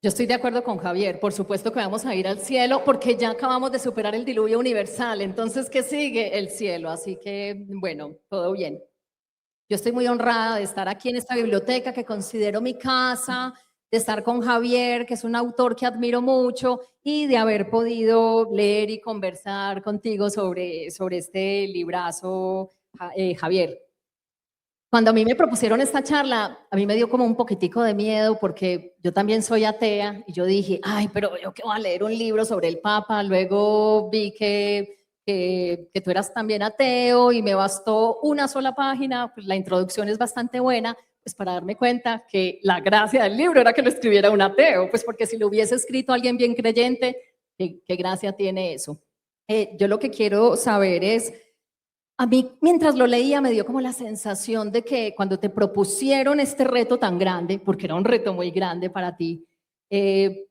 Yo estoy de acuerdo con Javier, por supuesto que vamos a ir al cielo porque ya acabamos de superar el diluvio universal, entonces, ¿qué sigue? El cielo, así que, bueno, todo bien. Yo estoy muy honrada de estar aquí en esta biblioteca que considero mi casa, de estar con Javier, que es un autor que admiro mucho, y de haber podido leer y conversar contigo sobre este librazo, Javier. Cuando a mí me propusieron esta charla, a mí me dio como un poquitico de miedo porque yo también soy atea y yo dije, ay, pero yo qué voy a leer un libro sobre el Papa. Luego vi que tú eras también ateo y me bastó una sola página, pues la introducción es bastante buena, pues para darme cuenta que la gracia del libro era que lo escribiera un ateo, pues porque si lo hubiese escrito alguien bien creyente, ¿qué gracia tiene eso? Yo lo que quiero saber es a mí, mientras lo leía, me dio como la sensación de que cuando te propusieron este reto tan grande, porque era un reto muy grande para ti,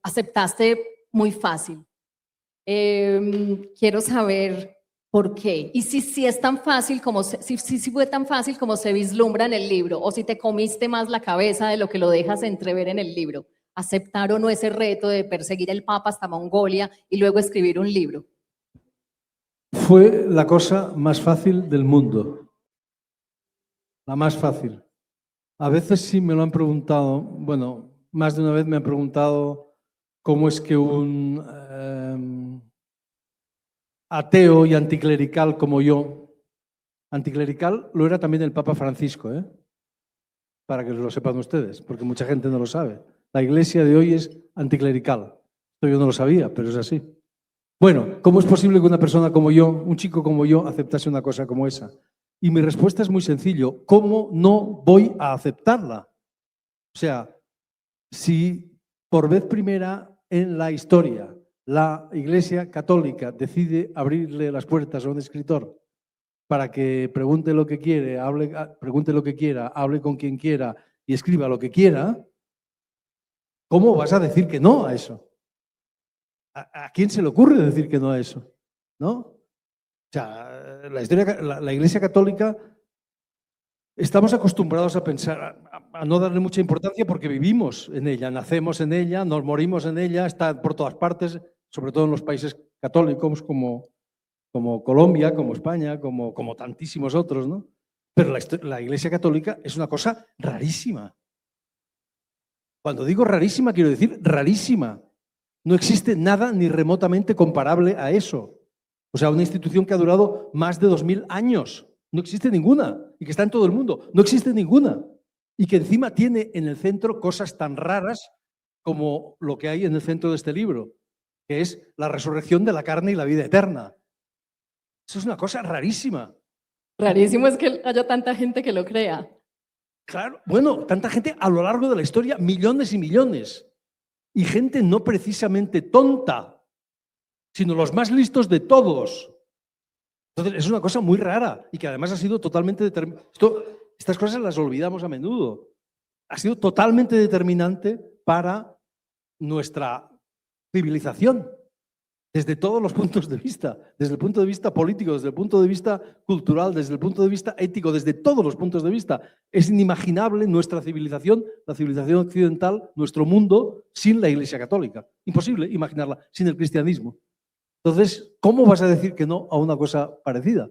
aceptaste muy fácil. Quiero saber por qué. Y si es tan fácil como si fue tan fácil como se vislumbra en el libro, o si te comiste más la cabeza de lo que lo dejas entrever en el libro. ¿Aceptar o no ese reto de perseguir el Papa hasta Mongolia y luego escribir un libro? Fue la cosa más fácil del mundo. La más fácil. A veces sí me lo han preguntado, bueno, más de una vez me han preguntado cómo es que un ateo y anticlerical como yo, anticlerical lo era también el Papa Francisco, para que lo sepan ustedes, porque mucha gente no lo sabe. La Iglesia de hoy es anticlerical. Esto yo no lo sabía, pero es así. Bueno, ¿cómo es posible que una persona como yo, un chico como yo, aceptase una cosa como esa? Y mi respuesta es muy sencillo. ¿Cómo no voy a aceptarla? O sea, si por vez primera en la historia la Iglesia Católica decide abrirle las puertas a un escritor para que pregunte lo que quiere, pregunte lo que quiera, hable con quien quiera y escriba lo que quiera, ¿cómo vas a decir que no a eso? ¿A quién se le ocurre decir que no a eso? ¿No? O sea, la Iglesia Católica, estamos acostumbrados a pensar, a no darle mucha importancia porque vivimos en ella, nacemos en ella, nos morimos en ella, está por todas partes, sobre todo en los países católicos como Colombia, como España, como tantísimos otros, ¿no? Pero la Iglesia Católica es una cosa rarísima. Cuando digo rarísima, quiero decir rarísima. No existe nada ni remotamente comparable a eso. O sea, una institución que ha durado más de 2000 años. No existe ninguna. Y que está en todo el mundo. No existe ninguna. Y que encima tiene en el centro cosas tan raras como lo que hay en el centro de este libro, que es la resurrección de la carne y la vida eterna. Eso es una cosa rarísima. Rarísimo es que haya tanta gente que lo crea. Claro, bueno, tanta gente a lo largo de la historia, millones y millones. Y gente no precisamente tonta, sino los más listos de todos. Entonces, es una cosa muy rara y que además ha sido totalmente determinante. Estas cosas las olvidamos a menudo. Ha sido totalmente determinante para nuestra civilización, desde todos los puntos de vista, desde el punto de vista político, desde el punto de vista cultural, desde el punto de vista ético, desde todos los puntos de vista. Es inimaginable nuestra civilización, la civilización occidental, nuestro mundo, sin la Iglesia Católica. Imposible imaginarla sin el cristianismo. Entonces, ¿cómo vas a decir que no a una cosa parecida?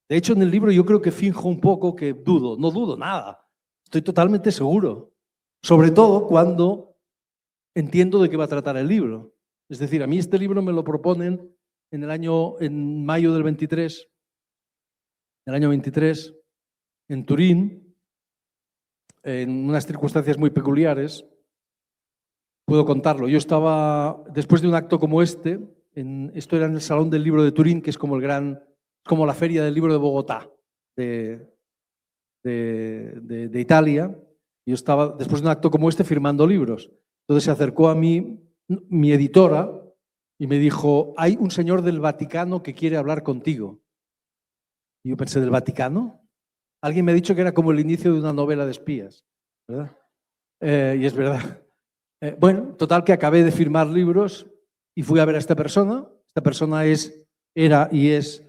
De hecho, en el libro yo creo que finjo un poco que dudo. No dudo nada. Estoy totalmente seguro. Sobre todo cuando entiendo de qué va a tratar el libro. Es decir, a mí este libro me lo proponen en mayo del 23, del año 23, en Turín, en unas circunstancias muy peculiares. Puedo contarlo. Yo estaba, después de un acto como este, esto era en el Salón del Libro de Turín, que es como como la Feria del Libro de Bogotá, de Italia. Yo estaba, después de un acto como este, firmando libros. Entonces se acercó a mí mi editora y me dijo, hay un señor del Vaticano que quiere hablar contigo. Y yo pensé, ¿del Vaticano? Alguien me ha dicho que era como el inicio de una novela de espías, ¿verdad? Y es verdad. Bueno, total que acabé de firmar libros y fui a ver a esta persona. Esta persona era y es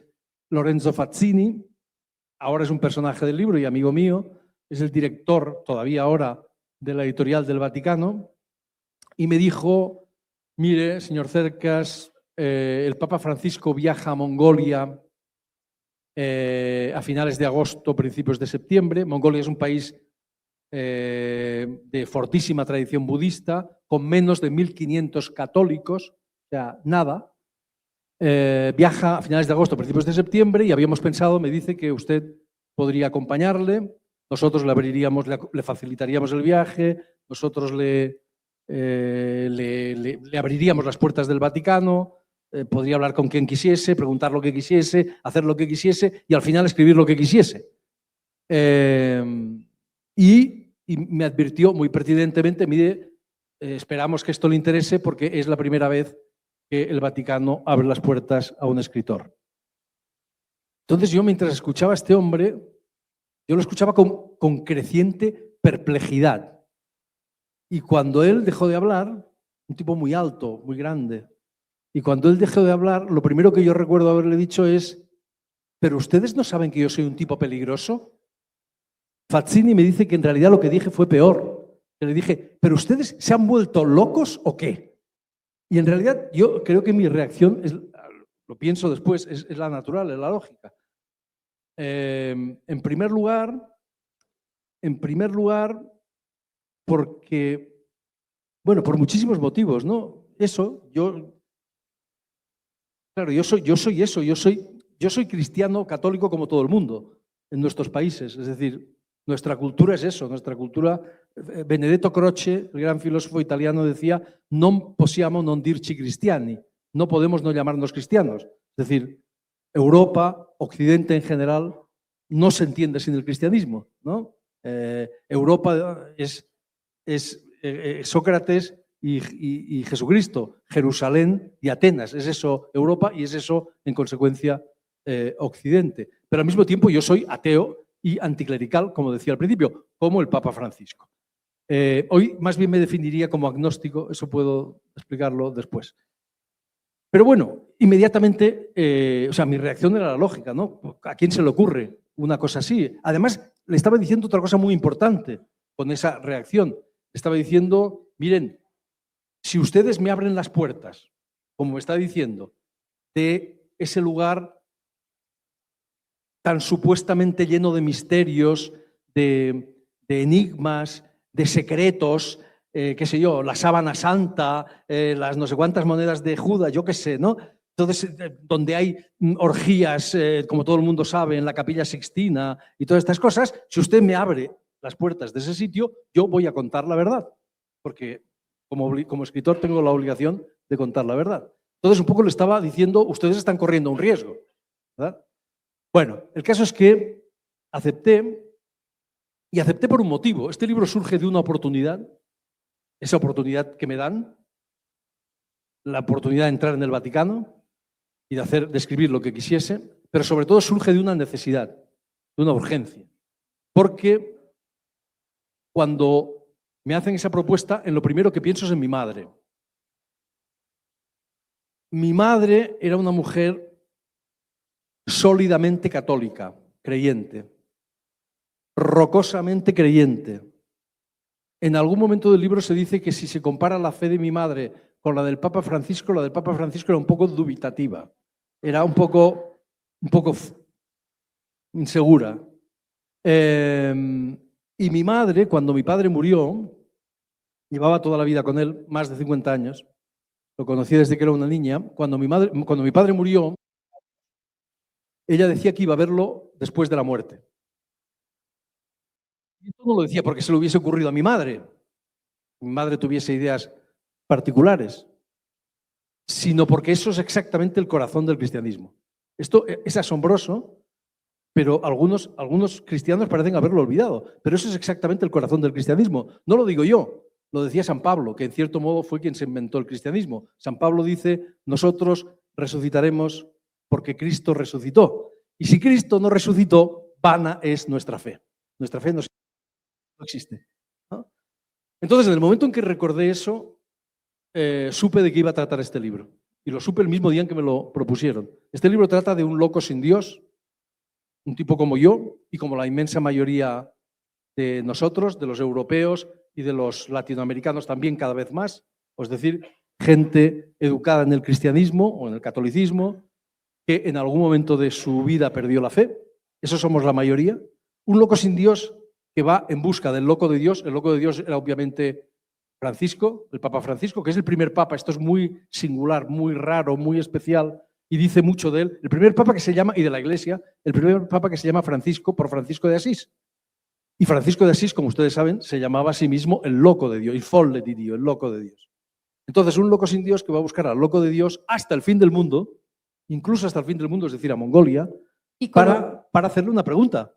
Lorenzo Fazzini. Ahora es un personaje del libro y amigo mío. Es el director, todavía ahora, de la editorial del Vaticano. y me dijo, mire, señor Cercas, el Papa Francisco viaja a Mongolia a finales de agosto, principios de septiembre. Mongolia es un país de fortísima tradición budista, con menos de 1.500 católicos, o sea, nada. Viaja a finales de agosto, principios de septiembre, y habíamos pensado, me dice, que usted podría acompañarle, nosotros le abriríamos, le facilitaríamos el viaje, nosotros le abriríamos las puertas del Vaticano, podría hablar con quien quisiese, preguntar lo que quisiese, hacer lo que quisiese y al final escribir lo que quisiese. Y me advirtió muy pertinentemente, mire, esperamos que esto le interese porque es la primera vez que el Vaticano abre las puertas a un escritor. Entonces yo, mientras escuchaba a este hombre, yo lo escuchaba con creciente perplejidad. Y cuando él dejó de hablar, un tipo muy alto, muy grande, y cuando él dejó de hablar, lo primero que yo recuerdo haberle dicho es, ¿pero ustedes no saben que yo soy un tipo peligroso? Fazzini me dice que en realidad lo que dije fue peor. Que le dije, ¿pero ustedes se han vuelto locos o qué? Y en realidad yo creo que mi reacción, lo pienso después, es la natural, es la lógica. En primer lugar, porque, bueno, por muchísimos motivos, ¿no? Claro, yo soy eso, yo soy cristiano, católico como todo el mundo en nuestros países, es decir, nuestra cultura es eso, nuestra cultura. Benedetto Croce, el gran filósofo italiano, decía non possiamo non dirci cristiani, no podemos no llamarnos cristianos. Es decir, Europa, Occidente en general, no se entiende sin el cristianismo, ¿no? Europa es Sócrates y Jesucristo, Jerusalén y Atenas, es eso Europa y es eso, en consecuencia, Occidente. Pero al mismo tiempo yo soy ateo y anticlerical, como decía al principio, como el Papa Francisco. Hoy más bien me definiría como agnóstico, eso puedo explicarlo después. Pero bueno, inmediatamente, mi reacción era la lógica, ¿no? ¿A quién se le ocurre una cosa así? Además, le estaba diciendo otra cosa muy importante con esa reacción. Le estaba diciendo, miren, si ustedes me abren las puertas, como me está diciendo, de ese lugar tan supuestamente lleno de misterios, de enigmas, de secretos, qué sé yo, la sábana santa, las no sé cuántas monedas de Judas, yo qué sé, ¿no? Entonces, donde hay orgías, como todo el mundo sabe, en la Capilla Sixtina y todas estas cosas, si usted me abre las puertas de ese sitio, yo voy a contar la verdad, porque como escritor tengo la obligación de contar la verdad. Entonces, un poco le estaba diciendo, ustedes están corriendo un riesgo, ¿verdad? Bueno, el caso es que acepté, y acepté por un motivo. Este libro surge de una oportunidad, esa oportunidad que me dan, la oportunidad de entrar en el Vaticano y de escribir lo que quisiese, pero sobre todo surge de una necesidad, de una urgencia. Porque cuando me hacen esa propuesta, en lo primero que pienso es en mi madre. Mi madre era una mujer sólidamente católica, creyente, rocosamente creyente. En algún momento del libro se dice que si se compara la fe de mi madre con la del Papa Francisco era un poco dubitativa, era un poco insegura. Y mi madre, cuando mi padre murió, llevaba toda la vida con él, más de 50 años, lo conocí desde que era una niña, cuando mi padre murió, ella decía que iba a verlo después de la muerte. Y esto no lo decía porque se le hubiese ocurrido a mi madre tuviese ideas particulares, sino porque eso es exactamente el corazón del cristianismo. Esto es asombroso, pero algunos cristianos parecen haberlo olvidado, pero eso es exactamente el corazón del cristianismo. No lo digo yo, lo decía San Pablo, que en cierto modo fue quien se inventó el cristianismo. San Pablo dice, nosotros resucitaremos porque Cristo resucitó. Y si Cristo no resucitó, vana es nuestra fe. Nuestra fe no existe, ¿no? Entonces, en el momento en que recordé eso, supe de qué iba a tratar este libro. Y lo supe el mismo día en que me lo propusieron. Este libro trata de un loco sin Dios, un tipo como yo y como la inmensa mayoría de nosotros, de los europeos y de los latinoamericanos también cada vez más, es decir, gente educada en el cristianismo o en el catolicismo, que en algún momento de su vida perdió la fe. Eso somos la mayoría. Un loco sin Dios que va en busca del loco de Dios. El loco de Dios era obviamente Francisco, el Papa Francisco, que es el primer Papa. Esto es muy singular, muy raro, muy especial y dice mucho de él. El primer Papa que se llama, y de la Iglesia, el primer Papa que se llama Francisco por Francisco de Asís. Y Francisco de Asís, como ustedes saben, se llamaba a sí mismo el loco de Dios, el folle di Dio, el loco de Dios. Entonces, un loco sin Dios que va a buscar al loco de Dios hasta el fin del mundo, incluso hasta el fin del mundo, es decir, a Mongolia, para hacerle una pregunta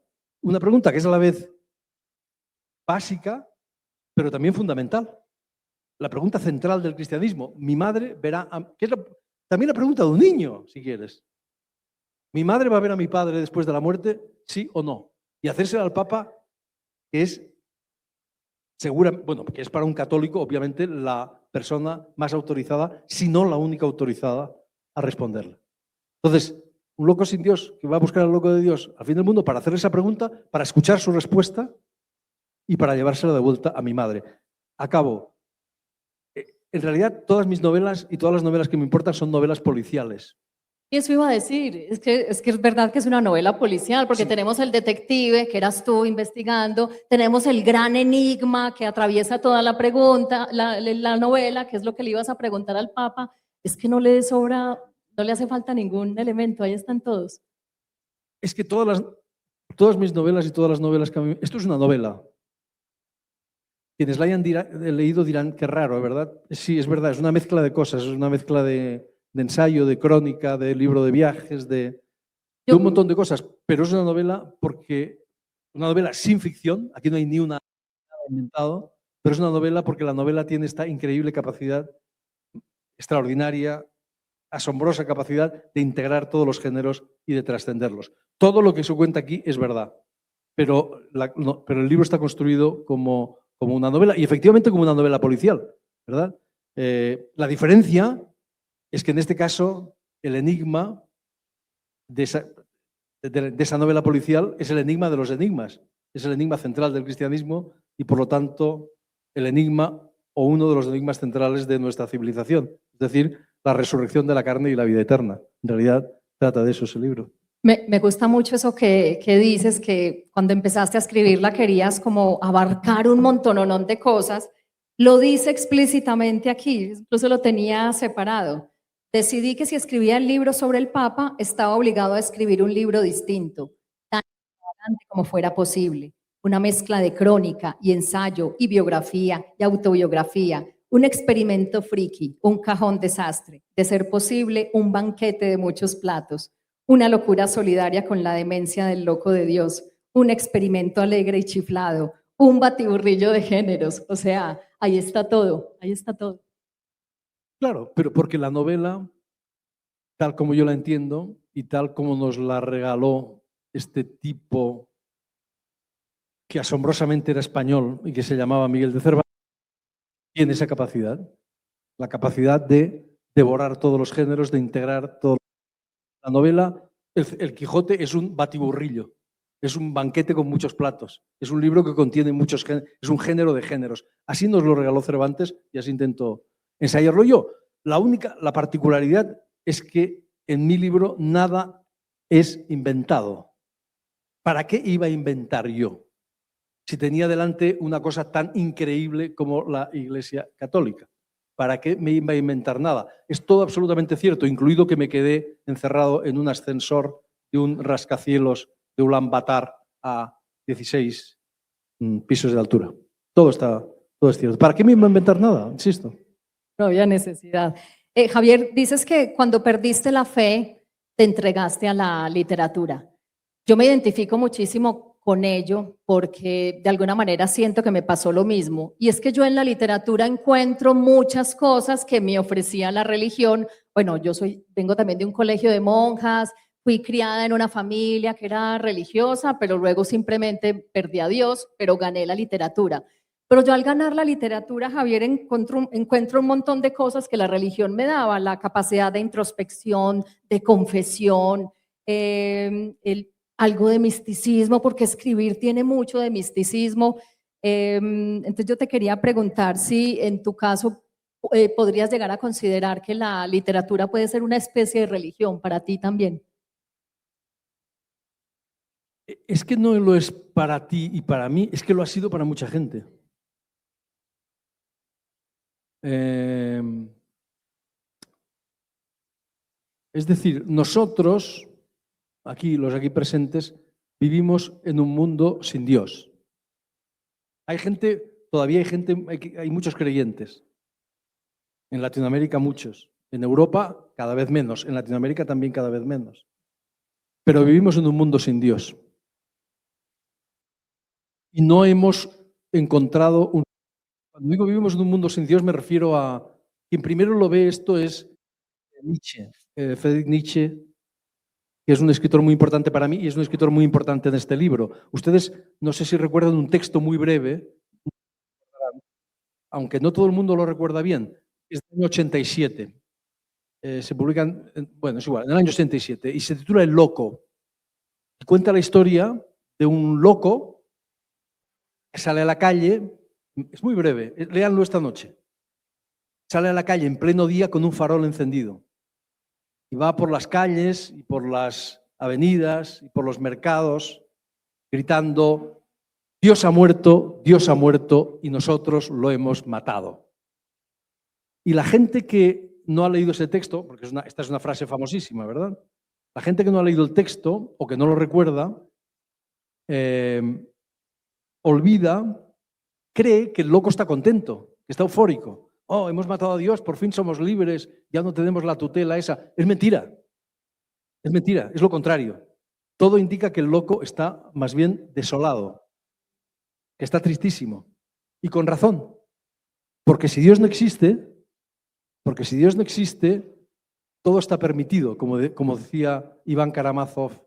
que es a la vez básica, pero también fundamental. La pregunta central del cristianismo. Mi madre verá, que es también la pregunta de un niño, si quieres. ¿Mi madre va a ver a mi padre después de la muerte? ¿Sí o no? Y hacérsela al Papa, que es que es para un católico, obviamente, la persona más autorizada, si no la única autorizada a responderle. Entonces, un loco sin Dios que va a buscar al loco de Dios al fin del mundo para hacerle esa pregunta, para escuchar su respuesta y para llevársela de vuelta a mi madre. Acabo. En realidad, todas mis novelas y todas las novelas que me importan son novelas policiales. Y eso iba a decir, es que es verdad que es una novela policial, porque Sí. tenemos el detective, que eras tú investigando, tenemos el gran enigma que atraviesa toda la pregunta, la novela, que es lo que le ibas a preguntar al Papa, es que no le sobra, no le hace falta ningún elemento, ahí están todos. Es que todas mis novelas y todas las novelas que a mí... Esto es una novela. Quienes la hayan leído dirán qué raro, ¿verdad? Sí, es verdad, es una mezcla de cosas, es una mezcla de ensayo, de crónica, de libro de viajes, de un montón de cosas, pero es una novela una novela sin ficción, aquí no hay ni una inventado, pero es una novela porque la novela tiene esta increíble capacidad, extraordinaria, asombrosa capacidad de integrar todos los géneros y de trascenderlos. Todo lo que se cuenta aquí es verdad, pero el libro está construido como una novela y efectivamente como una novela policial, ¿verdad? La diferencia es que en este caso el enigma de esa novela policial es el enigma de los enigmas, es el enigma central del cristianismo y por lo tanto el enigma o uno de los enigmas centrales de nuestra civilización, es decir, la resurrección de la carne y la vida eterna. En realidad trata de eso ese libro. Me gusta mucho eso que dices, que cuando empezaste a escribirla querías como abarcar un montononón de cosas. Lo dice explícitamente aquí, incluso lo tenía separado. Decidí que si escribía el libro sobre el Papa, estaba obligado a escribir un libro distinto, tan importante como fuera posible. Una mezcla de crónica y ensayo y biografía y autobiografía. Un experimento friki, un cajón desastre. De ser posible, un banquete de muchos platos. Una locura solidaria con la demencia del loco de Dios, un experimento alegre y chiflado, un batiburrillo de géneros. O sea, ahí está todo, ahí está todo. Claro, pero porque la novela, tal como yo la entiendo y tal como nos la regaló este tipo que asombrosamente era español y que se llamaba Miguel de Cervantes, tiene esa capacidad, la capacidad de devorar todos los géneros, de integrar todo. La novela, el Quijote es un batiburrillo, es un banquete con muchos platos, es un libro que contiene muchos géneros, es un género de géneros. Así nos lo regaló Cervantes y así intento ensayarlo yo. La particularidad es que en mi libro nada es inventado. ¿Para qué iba a inventar yo si tenía delante una cosa tan increíble como la Iglesia Católica? ¿Para qué me iba a inventar nada? Es todo absolutamente cierto, incluido que me quedé encerrado en un ascensor de un rascacielos de Ulaanbaatar a 16 pisos de altura. Todo es cierto. ¿Para qué me iba a inventar nada? Insisto. No había necesidad. Javier, dices que cuando perdiste la fe, te entregaste a la literatura. Yo me identifico muchísimo con ello porque de alguna manera siento que me pasó lo mismo. Y es que yo en la literatura encuentro muchas cosas que me ofrecía la religión. Bueno, vengo también de un colegio de monjas, fui criada en una familia que era religiosa, pero luego simplemente perdí a Dios, pero gané la literatura. Pero yo al ganar la literatura, Javier, encuentro un montón de cosas que la religión me daba, la capacidad de introspección, de confesión, algo de misticismo, porque escribir tiene mucho de misticismo. Entonces yo te quería preguntar si en tu caso podrías llegar a considerar que la literatura puede ser una especie de religión para ti también. Es que no lo es para ti y para mí, es que lo ha sido para mucha gente. Es decir, nosotros, aquí, los aquí presentes, vivimos en un mundo sin Dios. Hay gente, todavía hay gente, hay muchos creyentes. En Latinoamérica muchos. En Europa cada vez menos. En Latinoamérica también cada vez menos. Pero vivimos en un mundo sin Dios. Y no hemos encontrado un... Cuando digo vivimos en un mundo sin Dios me refiero a... Quien primero lo ve esto es Nietzsche, Friedrich Nietzsche, que es un escritor muy importante para mí y es un escritor muy importante en este libro. Ustedes, no sé si recuerdan un texto muy breve, aunque no todo el mundo lo recuerda bien, es del año 87. Se publican, bueno, es igual, en el año 87, y se titula El Loco. Y cuenta la historia de un loco que sale a la calle, es muy breve, léanlo esta noche. Sale a la calle en pleno día con un farol encendido. Y va por las calles y por las avenidas y por los mercados gritando: Dios ha muerto y nosotros lo hemos matado. Y la gente que no ha leído ese texto, porque esta es una frase famosísima, ¿verdad? La gente que no ha leído el texto o que no lo recuerda, olvida, cree que el loco está contento, que está eufórico. Oh, hemos matado a Dios, por fin somos libres, ya no tenemos la tutela esa. Es mentira, es lo contrario. Todo indica que el loco está más bien desolado, que está tristísimo. Y con razón, porque si Dios no existe, todo está permitido, como decía Iván Karamazov,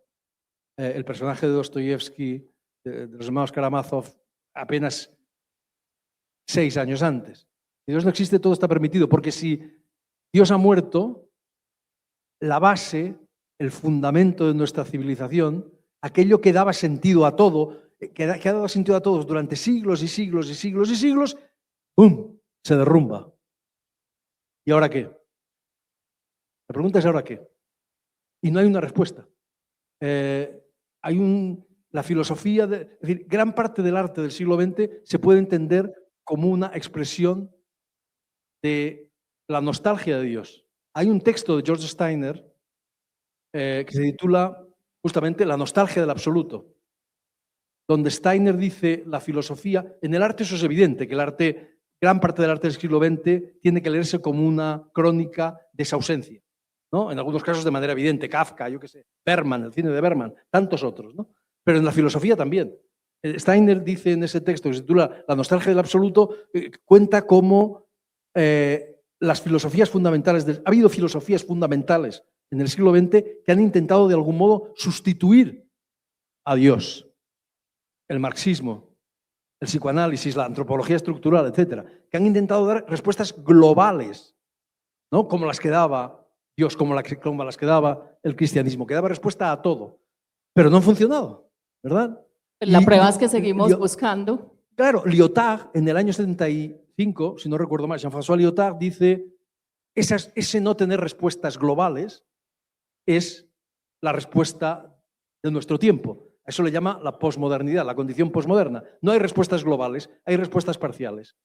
el personaje de Dostoyevsky, de los hermanos Karamazov, apenas 6 años antes. Si Dios no existe, todo está permitido, porque si Dios ha muerto, la base, el fundamento de nuestra civilización, aquello que daba sentido a todo, que ha dado sentido a todos durante siglos y siglos y siglos y siglos, ¡pum!, se derrumba. ¿Y ahora qué? La pregunta es ¿ahora qué? Y no hay una respuesta. La filosofía, es decir, gran parte del arte del siglo XX se puede entender como una expresión de la nostalgia de Dios. Hay un texto de George Steiner que se titula justamente La nostalgia del absoluto, donde Steiner dice la filosofía, en el arte eso es evidente, que el arte, gran parte del arte del siglo XX tiene que leerse como una crónica de esa ausencia, ¿no? En algunos casos de manera evidente, Kafka, yo qué sé, Bergman, el cine de Bergman, tantos otros, ¿no? Pero en la filosofía también. Steiner dice en ese texto que se titula La nostalgia del absoluto, cuenta cómo las filosofías fundamentales, ha habido filosofías fundamentales en el siglo XX que han intentado de algún modo sustituir a Dios. El marxismo, el psicoanálisis, la antropología estructural, etcétera, que han intentado dar respuestas globales, ¿no? Como las que daba Dios, como las que daba el cristianismo, que daba respuesta a todo, pero no han funcionado, ¿verdad? La prueba es que seguimos buscando. Claro, Lyotard, en el año 75, si no recuerdo mal, Jean-François Lyotard dice, ese no tener respuestas globales es la respuesta de nuestro tiempo. A eso le llama la posmodernidad, la condición posmoderna. No hay respuestas globales, hay respuestas parciales.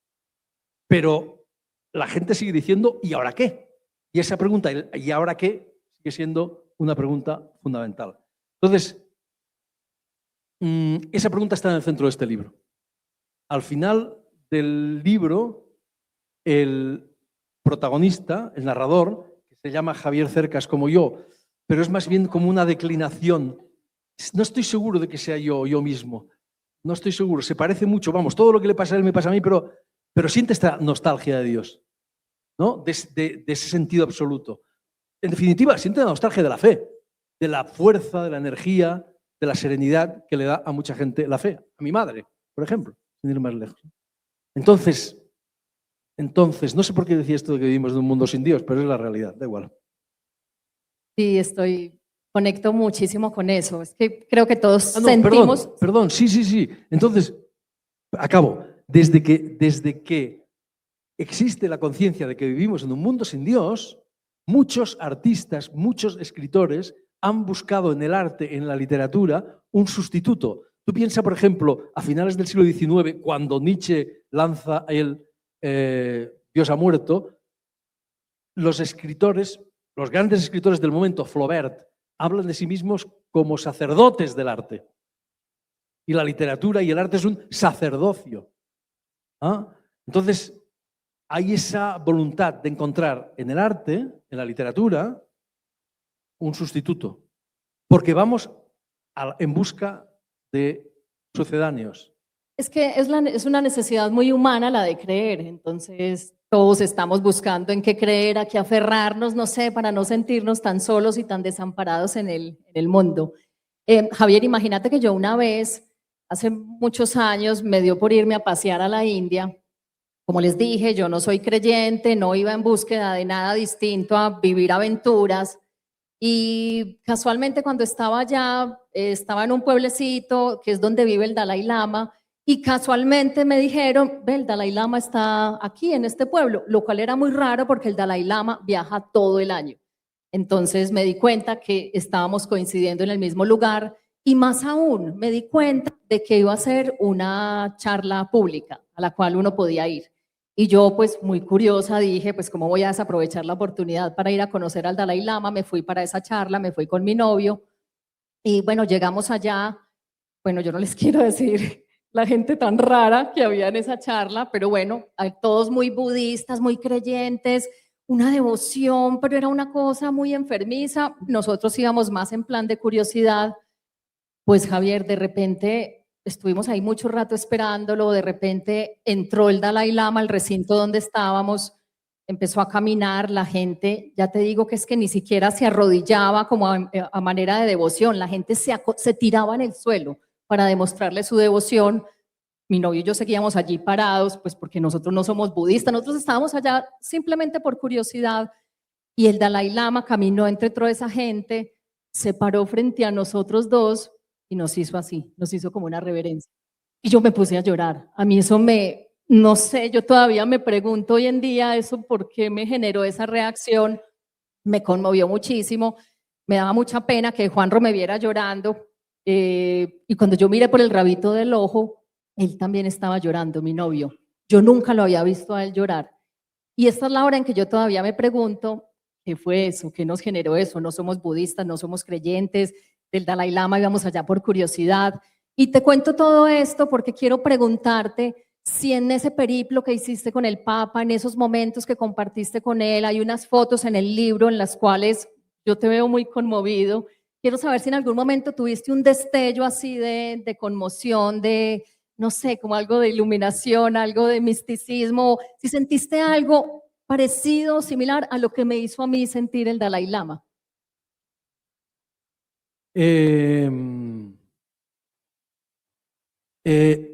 Pero la gente sigue diciendo, ¿y ahora qué? Y esa pregunta, ¿y ahora qué?, sigue siendo una pregunta fundamental. Entonces, esa pregunta está en el centro de este libro. Al final del libro, el protagonista, el narrador, que se llama Javier Cercas como yo, pero es más bien como una declinación. No estoy seguro de que sea yo mismo. No estoy seguro. Se parece mucho. Vamos, todo lo que le pasa a él me pasa a mí, pero siente esta nostalgia de Dios, ¿no? De ese sentido absoluto. En definitiva, siente la nostalgia de la fe, de la fuerza, de la energía, de la serenidad que le da a mucha gente la fe. A mi madre, por ejemplo, sin ir más lejos. Entonces, no sé por qué decía esto de que vivimos en un mundo sin Dios, pero es la realidad, da igual. Sí, conecto muchísimo con eso. Es que creo que todos sentimos... Perdón, sí. Entonces, acabo. Desde que existe la conciencia de que vivimos en un mundo sin Dios, muchos artistas, muchos escritores han buscado en el arte, en la literatura, un sustituto. Tú piensas, por ejemplo, a finales del siglo XIX, cuando Nietzsche lanza el Dios ha muerto, los escritores, los grandes escritores del momento, Flaubert, hablan de sí mismos como sacerdotes del arte. Y la literatura y el arte es un sacerdocio. ¿Ah? Entonces, hay esa voluntad de encontrar en el arte, en la literatura, un sustituto. Porque vamos en busca de sucedáneos. Es que es una necesidad muy humana la de creer, entonces todos estamos buscando en qué creer, a qué aferrarnos, no sé, para no sentirnos tan solos y tan desamparados en el mundo. Javier, imagínate que yo una vez, hace muchos años, me dio por irme a pasear a la India. Como les dije, yo no soy creyente, no iba en búsqueda de nada distinto a vivir aventuras. Y casualmente cuando estaba allá, estaba en un pueblecito que es donde vive el Dalai Lama, y casualmente me dijeron, ve, el Dalai Lama está aquí en este pueblo, lo cual era muy raro porque el Dalai Lama viaja todo el año. Entonces me di cuenta que estábamos coincidiendo en el mismo lugar y más aún me di cuenta de que iba a ser una charla pública a la cual uno podía ir. Y yo, pues muy curiosa, dije, pues cómo voy a desaprovechar la oportunidad para ir a conocer al Dalai Lama. Me fui para esa charla, me fui con mi novio y bueno, llegamos allá. Bueno, yo no les quiero decir la gente tan rara que había en esa charla, pero bueno, todos muy budistas, muy creyentes, una devoción, pero era una cosa muy enfermiza. Nosotros íbamos más en plan de curiosidad. Pues Javier, de repente estuvimos ahí mucho rato esperándolo, de repente entró el Dalai Lama al recinto donde estábamos, empezó a caminar, la gente, ya te digo que es que ni siquiera se arrodillaba como a manera de devoción, la gente se tiraba en el suelo para demostrarle su devoción. Mi novio y yo seguíamos allí parados, pues porque nosotros no somos budistas, nosotros estábamos allá simplemente por curiosidad, y el Dalai Lama caminó entre toda esa gente, se paró frente a nosotros dos y nos hizo así, nos hizo como una reverencia. Y yo me puse a llorar. A mí eso no sé, yo todavía me pregunto hoy en día eso por qué me generó esa reacción, me conmovió muchísimo, me daba mucha pena que Juanro me viera llorando, y cuando yo miré por el rabito del ojo, él también estaba llorando, mi novio. Yo nunca lo había visto a él llorar. Y esta es la hora en que yo todavía me pregunto, ¿qué fue eso? ¿Qué nos generó eso? No somos budistas, no somos creyentes, del Dalai Lama íbamos allá por curiosidad. Y te cuento todo esto porque quiero preguntarte si en ese periplo que hiciste con el Papa, en esos momentos que compartiste con él, hay unas fotos en el libro en las cuales yo te veo muy conmovido. Quiero saber si en algún momento tuviste un destello así de conmoción, de, no sé, como algo de iluminación, algo de misticismo, si sentiste algo parecido, similar a lo que me hizo a mí sentir el Dalai Lama.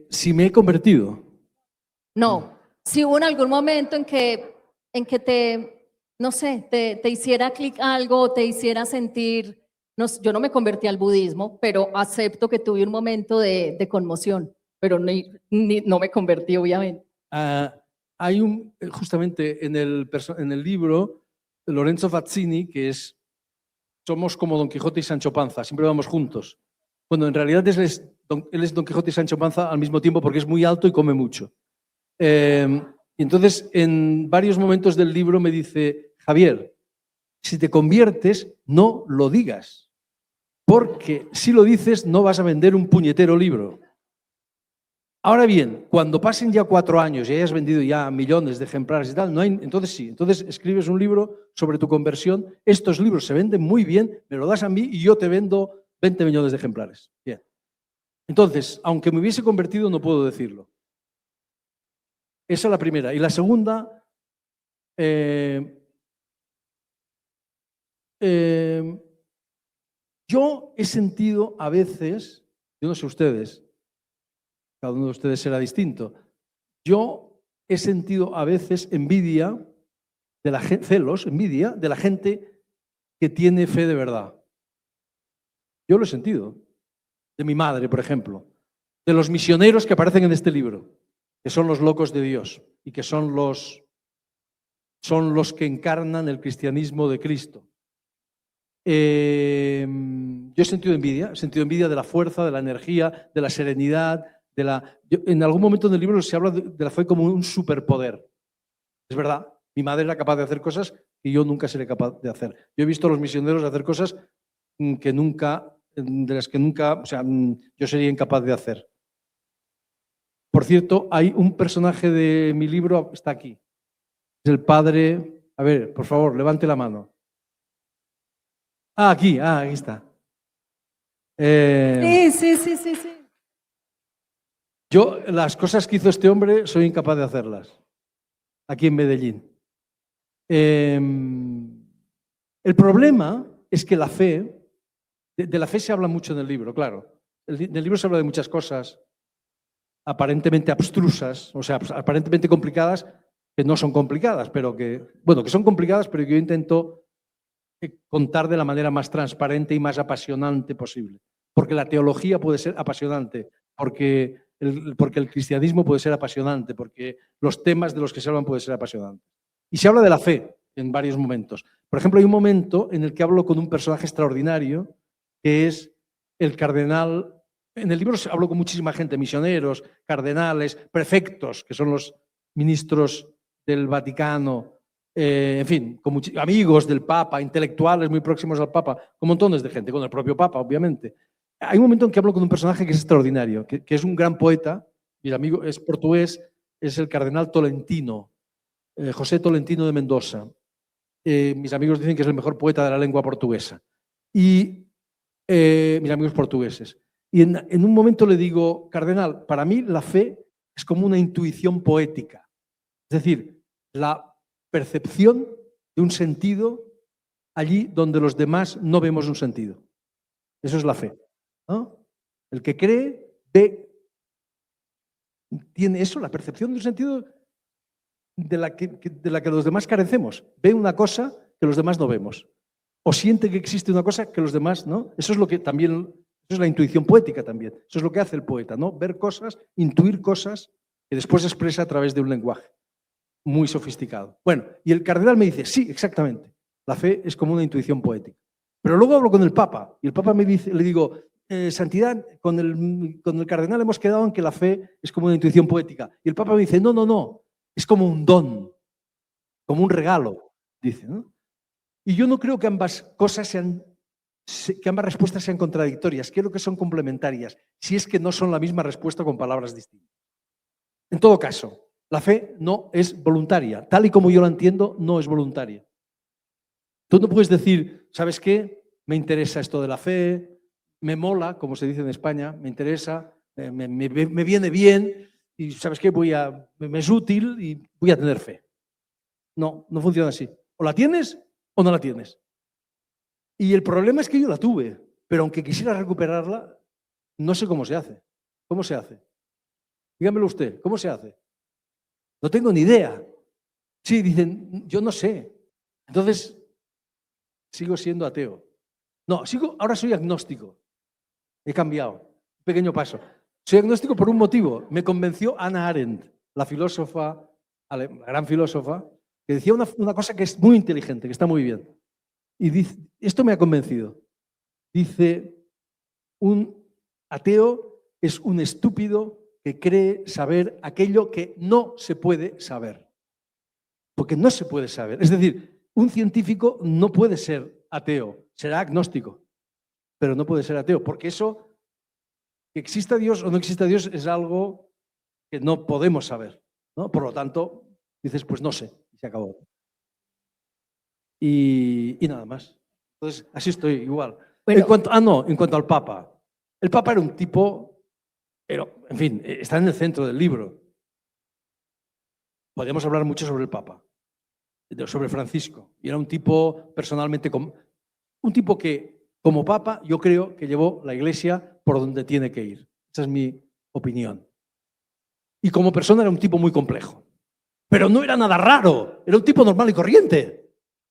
Si me he convertido. No, si hubo en algún momento en que te, no sé, te hiciera clic algo, te hiciera sentir, no, yo no me convertí al budismo, pero acepto que tuve un momento de conmoción, pero no me convertí, obviamente. Hay justamente en el libro, Lorenzo Fazzini, que somos como Don Quijote y Sancho Panza, siempre vamos juntos. Bueno, en realidad él es Don Quijote y Sancho Panza al mismo tiempo porque es muy alto y come mucho. Y entonces, en varios momentos del libro me dice, Javier, si te conviertes, no lo digas, porque si lo dices no vas a vender un puñetero libro. Ahora bien, cuando pasen ya 4 años y hayas vendido ya millones de ejemplares y tal, entonces sí, entonces escribes un libro sobre tu conversión, estos libros se venden muy bien, me lo das a mí y yo te vendo 20 millones de ejemplares. Bien. Entonces, aunque me hubiese convertido, no puedo decirlo. Esa es la primera. Y la segunda, yo he sentido a veces, yo no sé ustedes, cada uno de ustedes será distinto, yo he sentido a veces envidia de la gente, celos, envidia de la gente que tiene fe de verdad. Yo lo he sentido. De mi madre, por ejemplo. De los misioneros que aparecen en este libro, que son los locos de Dios y que son los son los que encarnan el cristianismo de Cristo. Yo he sentido envidia de la fuerza, de la energía, de la serenidad, en algún momento en el libro se habla de la fe como un superpoder. Es verdad, mi madre era capaz de hacer cosas que yo nunca seré capaz de hacer. Yo he visto a los misioneros hacer cosas de las que nunca, o sea, yo sería incapaz de hacer. Por cierto, hay un personaje de mi libro, está aquí. Es el padre, a ver, por favor, levante la mano. Aquí está. Sí. Yo, las cosas que hizo este hombre, soy incapaz de hacerlas. Aquí en Medellín. El problema es que la fe, de la fe se habla mucho en el libro, claro. En el libro se habla de muchas cosas aparentemente abstrusas, o sea, aparentemente complicadas, que no son complicadas, pero que son complicadas, pero que yo intento contar de la manera más transparente y más apasionante posible. Porque la teología puede ser apasionante, porque el cristianismo puede ser apasionante, porque los temas de los que se hablan pueden ser apasionantes. Y se habla de la fe en varios momentos. Por ejemplo, hay un momento en el que hablo con un personaje extraordinario, que es el cardenal. En el libro hablo con muchísima gente, misioneros, cardenales, prefectos, que son los ministros del Vaticano, en fin, con amigos del Papa, intelectuales muy próximos al Papa, con montones de gente, con el propio Papa, obviamente. Hay un momento en que hablo con un personaje que es extraordinario, que es un gran poeta, mi amigo es portugués, es el cardenal Tolentino, José Tolentino de Mendoza. Mis amigos dicen que es el mejor poeta de la lengua portuguesa. Y mis amigos portugueses. Y en un momento le digo, cardenal, para mí la fe es como una intuición poética. Es decir, la percepción de un sentido allí donde los demás no vemos un sentido. Eso es la fe, ¿no? El que cree, ve, tiene eso, la percepción de un sentido de la que los demás carecemos. Ve una cosa que los demás no vemos. O siente que existe una cosa que los demás no. Eso es lo que también, eso es la intuición poética también. Eso es lo que hace el poeta, ¿no? Ver cosas, intuir cosas que después expresa a través de un lenguaje muy sofisticado. Bueno, y el cardenal me dice, sí, exactamente. La fe es como una intuición poética. Pero luego hablo con el Papa y el Papa me dice, le digo, Santidad, con el cardenal hemos quedado en que la fe es como una intuición poética. Y el Papa me dice, no, es como un don, como un regalo, dice, ¿no? Y yo no creo que ambas respuestas sean contradictorias, creo que son complementarias, si es que no son la misma respuesta con palabras distintas. En todo caso, la fe no es voluntaria, tal y como yo la entiendo, no es voluntaria. Tú no puedes decir, ¿sabes qué? Me interesa esto de la fe, me mola, como se dice en España, me interesa, me viene bien y ¿sabes qué? Me es útil y voy a tener fe. No funciona así. O la tienes o no la tienes. Y el problema es que yo la tuve, pero aunque quisiera recuperarla, no sé cómo se hace. ¿Cómo se hace? Dígamelo usted, ¿cómo se hace? No tengo ni idea. Sí, dicen, yo no sé. Entonces, sigo siendo ateo. No, ahora soy agnóstico. He cambiado. Un pequeño paso. Soy agnóstico por un motivo. Me convenció Hannah Arendt, la filósofa, la gran filósofa, que decía una cosa que es muy inteligente, que está muy bien. Y dice, esto me ha convencido. Dice, un ateo es un estúpido que cree saber aquello que no se puede saber. Porque no se puede saber. Es decir, un científico no puede ser ateo, será agnóstico, pero no puede ser ateo, porque eso, que exista Dios o no exista Dios, es algo que no podemos saber, ¿no? Por lo tanto, dices, pues no sé, y se acabó. Y nada más. Entonces, así estoy igual. Bueno, en cuanto al Papa. El Papa era un tipo, pero, en fin, está en el centro del libro. Podemos hablar mucho sobre el Papa, sobre Francisco. Y era un tipo personalmente, un tipo que, como Papa, yo creo que llevó la Iglesia por donde tiene que ir. Esa es mi opinión. Y como persona era un tipo muy complejo. Pero no era nada raro, era un tipo normal y corriente.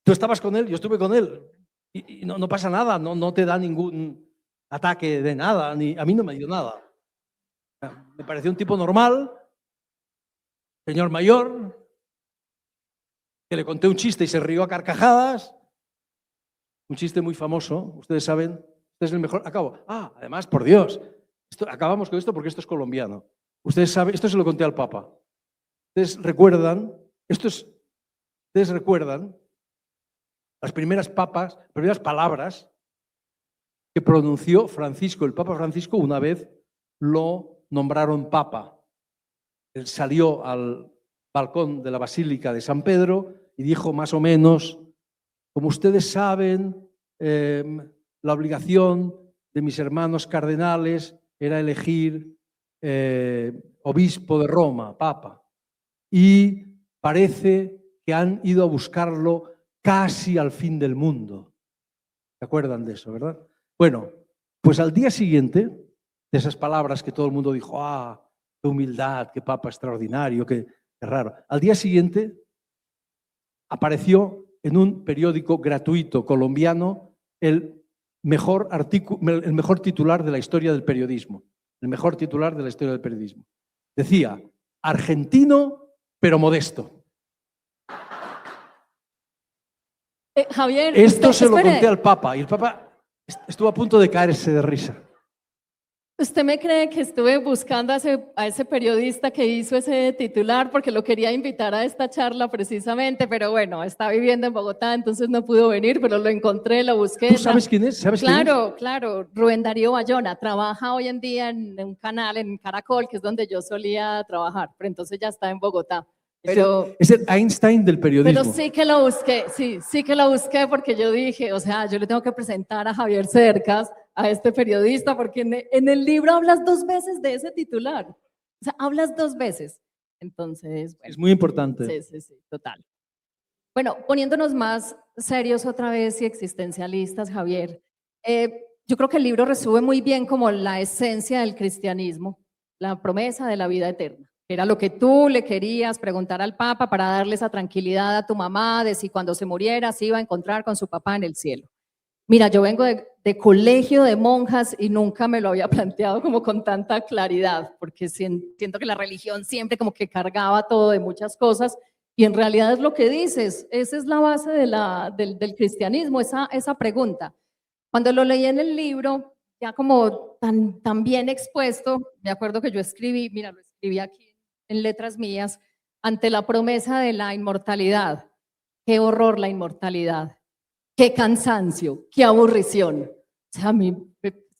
Tú estabas con él, yo estuve con él. Y no pasa nada, no te da ningún ataque de nada, ni a mí no me dio nada. Me pareció un tipo normal, señor mayor, que le conté un chiste y se rió a carcajadas. Un chiste muy famoso, ustedes saben, este es el mejor. Acabo. Además, por Dios, acabamos con esto porque esto es colombiano. Ustedes saben, esto se lo conté al Papa. Ustedes recuerdan las primeras palabras que pronunció Francisco, el Papa Francisco, una vez lo nombraron Papa. Él salió al balcón de la Basílica de San Pedro y dijo más o menos, como ustedes saben, la obligación de mis hermanos cardenales era elegir obispo de Roma, Papa. Y parece que han ido a buscarlo casi al fin del mundo. ¿Se acuerdan de eso, verdad? Bueno, pues al día siguiente de esas palabras que todo el mundo dijo, qué humildad, qué Papa extraordinario, qué raro. Al día siguiente apareció en un periódico gratuito colombiano el mejor titular de la historia del periodismo. El mejor titular de la historia del periodismo. Decía, argentino pero modesto. Javier, Esto se lo conté al Papa y el Papa estuvo a punto de caerse de risa. ¿Usted me cree que estuve buscando a ese periodista que hizo ese titular porque lo quería invitar a esta charla precisamente, pero bueno, está viviendo en Bogotá, entonces no pudo venir, pero lo encontré, lo busqué. ¿Tú sabes quién es? Claro, Rubén Darío Bayona, trabaja hoy en día en un canal en Caracol, que es donde yo solía trabajar, pero entonces ya está en Bogotá. Pero, es el Einstein del periodismo. Pero sí que lo busqué, sí que lo busqué porque yo dije, o sea, yo le tengo que presentar a Javier Cercas, a este periodista, porque en el libro hablas 2 veces de ese titular. O sea, hablas 2 veces. Entonces, bueno. Es muy importante. Sí, total. Bueno, poniéndonos más serios otra vez y existencialistas, Javier, yo creo que el libro resume muy bien como la esencia del cristianismo, la promesa de la vida eterna. Era lo que tú le querías preguntar al Papa para darle esa tranquilidad a tu mamá de si cuando se muriera se iba a encontrar con su papá en el cielo. Mira, yo vengo de colegio de monjas y nunca me lo había planteado como con tanta claridad, porque siento que la religión siempre como que cargaba todo de muchas cosas y en realidad es lo que dices, esa es la base del cristianismo, esa pregunta. Cuando lo leí en el libro, ya como tan bien expuesto, me acuerdo que yo escribí, mira, lo escribí aquí en letras mías, ante la promesa de la inmortalidad. Qué horror la inmortalidad. Qué cansancio, qué aburrición. O sea, a mí,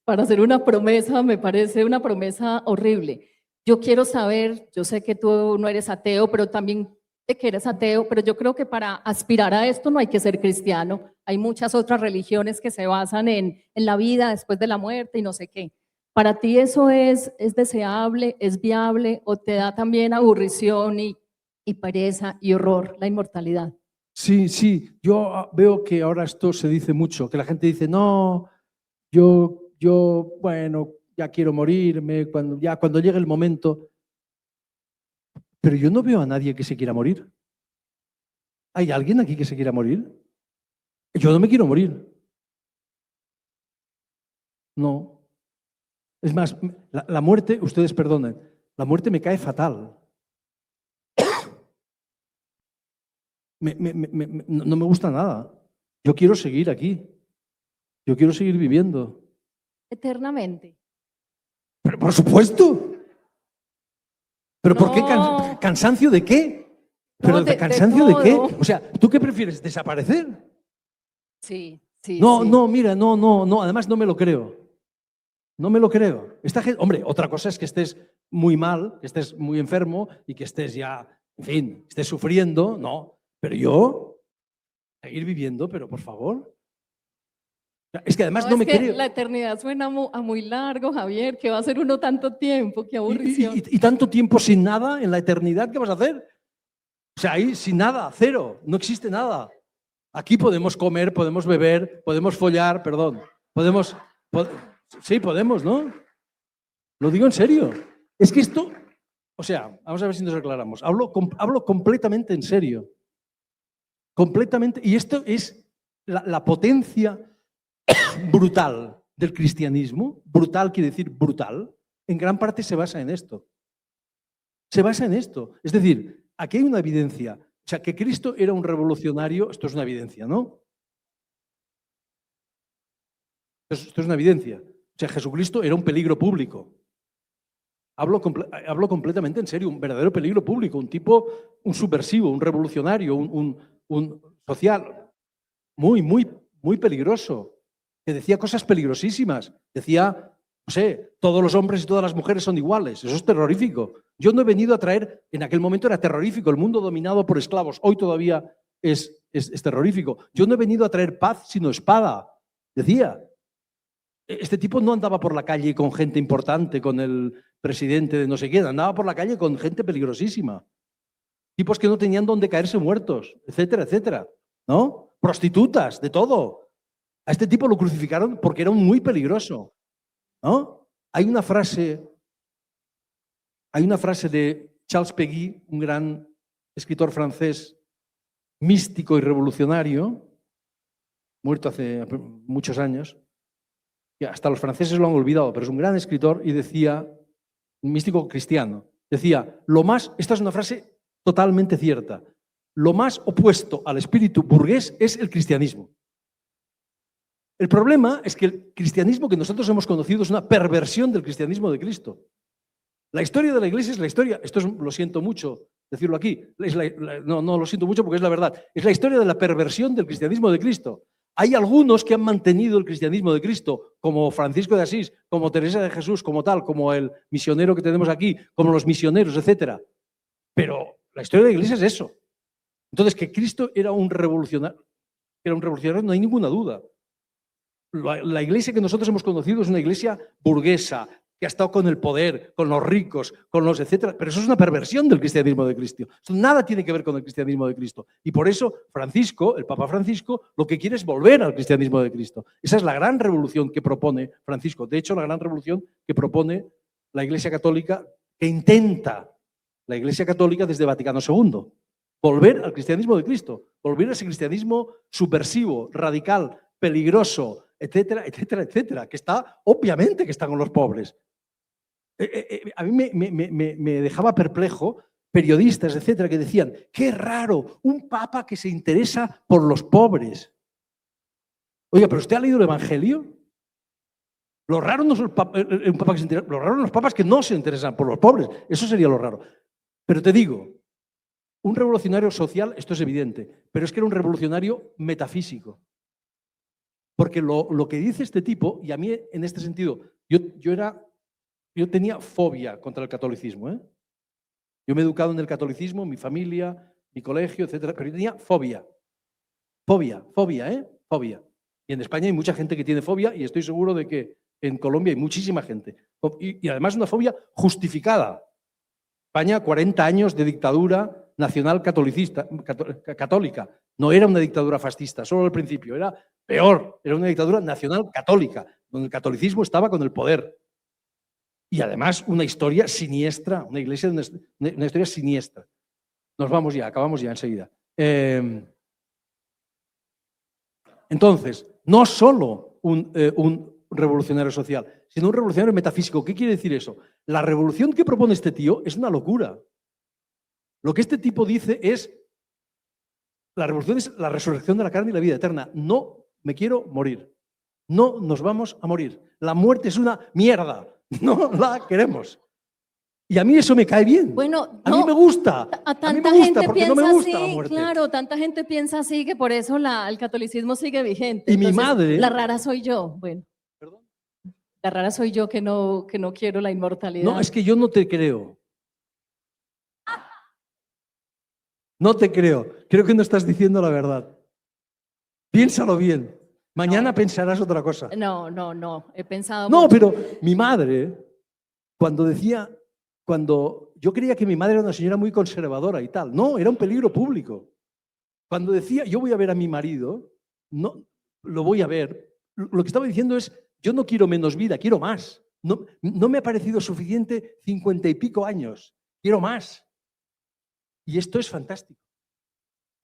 para hacer una promesa, me parece una promesa horrible. Yo quiero saber, yo sé que tú no eres ateo, pero también sé que eres ateo, pero yo creo que para aspirar a esto no hay que ser cristiano. Hay muchas otras religiones que se basan en la vida después de la muerte y no sé qué. ¿Para ti eso es deseable, es viable o te da también aburrición y pereza y horror la inmortalidad? Sí, yo veo que ahora esto se dice mucho, que la gente dice, no, yo bueno, ya quiero morirme, cuando llegue el momento. Pero yo no veo a nadie que se quiera morir. ¿Hay alguien aquí que se quiera morir? Yo no me quiero morir. No. Es más, la muerte, ustedes perdonen, la muerte me cae fatal. No me gusta nada. Yo quiero seguir aquí. Yo quiero seguir viviendo. Eternamente. Pero por supuesto. ¿Pero por qué? ¿Cansancio de qué? ¿Pero de cansancio de qué? O sea, ¿tú qué prefieres? ¿Desaparecer? Sí. No, mira, no. Además no me lo creo. No me lo creo. Hombre, otra cosa es que estés muy mal, que estés muy enfermo y que estés ya, en fin, estés sufriendo, no. Pero yo, seguir viviendo, pero por favor. Es que además no me creo. La eternidad suena a muy largo, Javier, que va a ser uno tanto tiempo, qué aburrición. Y tanto tiempo sin nada en la eternidad, ¿qué vas a hacer? O sea, ahí sin nada, cero, no existe nada. Aquí podemos comer, podemos beber, podemos follar, perdón. Sí, podemos, ¿no? Lo digo en serio. Es que esto, o sea, vamos a ver si nos aclaramos. Hablo completamente en serio. Completamente. Y esto es la potencia brutal del cristianismo. Brutal quiere decir brutal. En gran parte se basa en esto. Se basa en esto. Es decir, aquí hay una evidencia O sea, que Cristo era un revolucionario, esto es una evidencia, ¿no? Esto es una evidencia. O sea, Jesucristo era un peligro público. Hablo completamente en serio, un verdadero peligro público, un tipo, un subversivo, un revolucionario, un social muy peligroso, que decía cosas peligrosísimas. Decía, no sé, todos los hombres y todas las mujeres son iguales. Eso es terrorífico. Yo no he venido a traer, en aquel momento era terrorífico, el mundo dominado por esclavos, hoy todavía es terrorífico. Yo no he venido a traer paz, sino espada, decía. Este tipo no andaba por la calle con gente importante, con el presidente de no sé quién, andaba por la calle con gente peligrosísima. Tipos que no tenían dónde caerse muertos, etcétera, etcétera, ¿no? Prostitutas, de todo. A este tipo lo crucificaron porque era muy peligroso, ¿no? Hay una frase de Charles Péguy, un gran escritor francés místico y revolucionario, muerto hace muchos años, que hasta los franceses lo han olvidado, pero es un gran escritor y decía, un místico cristiano, decía, esta es una frase totalmente cierta, lo más opuesto al espíritu burgués es el cristianismo. El problema es que el cristianismo que nosotros hemos conocido es una perversión del cristianismo de Cristo. La historia de la Iglesia es la historia, lo siento mucho decirlo aquí, no lo siento mucho porque es la verdad, es la historia de la perversión del cristianismo de Cristo. Hay algunos que han mantenido el cristianismo de Cristo, como Francisco de Asís, como Teresa de Jesús, como tal, como el misionero que tenemos aquí, como los misioneros, etcétera. Pero la historia de la Iglesia es eso. Entonces, que Cristo era un revolucionario, no hay ninguna duda. La Iglesia que nosotros hemos conocido es una iglesia burguesa, que ha estado con el poder, con los ricos, con los etcétera, pero eso es una perversión del cristianismo de Cristo. Eso nada tiene que ver con el cristianismo de Cristo. Y por eso Francisco, el Papa Francisco, lo que quiere es volver al cristianismo de Cristo. Esa es la gran revolución que propone Francisco. De hecho, la gran revolución que propone la Iglesia Católica, que intenta la Iglesia Católica desde Vaticano II. Volver al cristianismo de Cristo, volver a ese cristianismo subversivo, radical, peligroso, etcétera, etcétera, etcétera, que está, obviamente que está con los pobres. A mí me dejaba perplejo periodistas, etcétera, que decían, qué raro, un papa que se interesa por los pobres. Oiga, ¿pero usted ha leído el Evangelio? Lo raro no es un papa que se interesa, lo raro son los papas que no se interesan por los pobres. Eso sería lo raro. Pero te digo, un revolucionario social, esto es evidente, pero es que era un revolucionario metafísico. Porque lo que dice este tipo, y a mí en este sentido, yo tenía fobia contra el catolicismo. Yo me he educado en el catolicismo, mi familia, mi colegio, etcétera, pero yo tenía fobia. Fobia. Y en España hay mucha gente que tiene fobia y estoy seguro de que en Colombia hay muchísima gente. Y además una fobia justificada. España, 40 años de dictadura nacional católica. No era una dictadura fascista, solo al principio, era peor, era una dictadura nacional católica, donde el catolicismo estaba con el poder. Y además una historia siniestra, una iglesia, una historia siniestra. Nos vamos ya, acabamos ya enseguida. Entonces, no solo un revolucionario social, sino un revolucionario metafísico. ¿Qué quiere decir eso? La revolución que propone este tío es una locura. Lo que este tipo dice es, la revolución es la resurrección de la carne y la vida eterna. No me quiero morir. No nos vamos a morir. La muerte es una mierda. No la queremos. Y a mí eso me cae bien. Bueno, a mí me gusta. A mí tanta me gusta gente porque no piensa me gusta así, la muerte. claro, tanta gente piensa así que por eso el catolicismo sigue vigente. Y mi Entonces, madre... La rara soy yo, bueno. ¿Perdón? La rara soy yo que no quiero la inmortalidad. No, es que yo no te creo. No te creo. Creo que no estás diciendo la verdad. Piénsalo bien. Mañana pensarás otra cosa. No. He pensado No, mucho. pero mi madre, cuando yo creía que mi madre era una señora muy conservadora y tal. No, era un peligro público. Cuando decía, yo voy a ver a mi marido, no, lo voy a ver. Lo que estaba diciendo es, yo no quiero menos vida, quiero más. No me ha parecido suficiente 50 y pico años. Quiero más. Y esto es fantástico.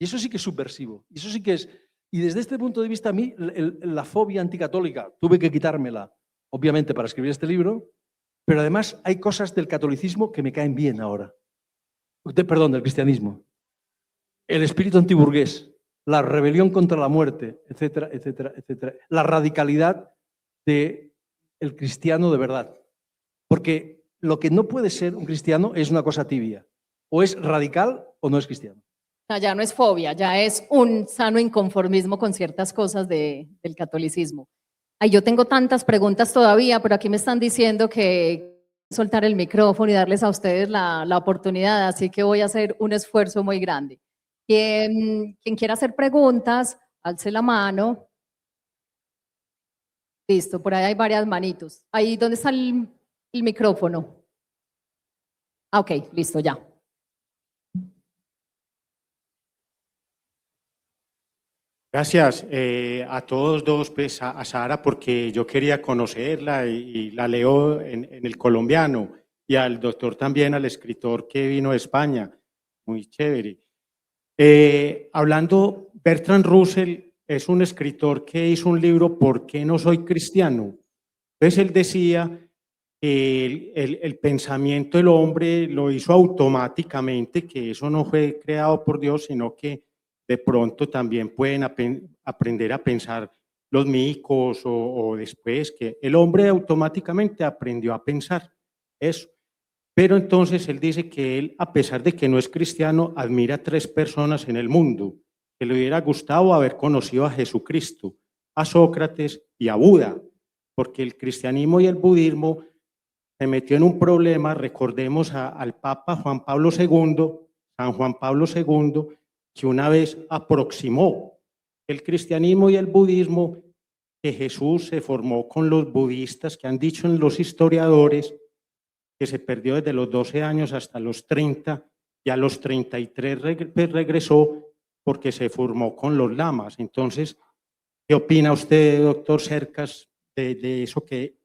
Y eso sí que es subversivo. Y eso sí que es... Y desde este punto de vista, a mí, la fobia anticatólica, tuve que quitármela, obviamente, para escribir este libro, pero además hay cosas del catolicismo que me caen bien ahora. Perdón, del cristianismo. el espíritu antiburgués, la rebelión contra la muerte, etcétera, etcétera, etcétera. La radicalidad del cristiano de verdad. Porque lo que no puede ser un cristiano es una cosa tibia. O es radical o no es cristiano. Ya no es fobia, ya es un sano inconformismo con ciertas cosas del catolicismo. Ay, yo tengo tantas preguntas todavía, pero aquí me están diciendo que soltar el micrófono y darles a ustedes la oportunidad, así que voy a hacer un esfuerzo muy grande. Quien quiera hacer preguntas, alce la mano. Listo, por ahí hay varias manitos. Ahí, ¿dónde está el micrófono? Ah, ok, listo, ya. Gracias a todos dos, pues a Sara, porque yo quería conocerla y la leo en el colombiano, y al doctor también, al escritor que vino de España, muy chévere. Hablando, Bertrand Russell es un escritor que hizo un libro, ¿Por qué no soy cristiano? Entonces él decía que el pensamiento del hombre lo hizo automáticamente, que eso no fue creado por Dios, sino que de pronto también pueden aprender a pensar los micos o después, que el hombre automáticamente aprendió a pensar eso. Pero entonces él dice que él, a pesar de que no es cristiano, admira a 3 personas en el mundo que le hubiera gustado haber conocido a Jesucristo, a Sócrates y a Buda, porque el cristianismo y el budismo se metió en un problema. Recordemos al Papa Juan Pablo II, San Juan Pablo II, que una vez aproximó el cristianismo y el budismo, que Jesús se formó con los budistas, que han dicho en los historiadores que se perdió desde los 12 años hasta los 30, y a los 33 regresó porque se formó con los lamas. Entonces, ¿qué opina usted, doctor Cercas, de eso que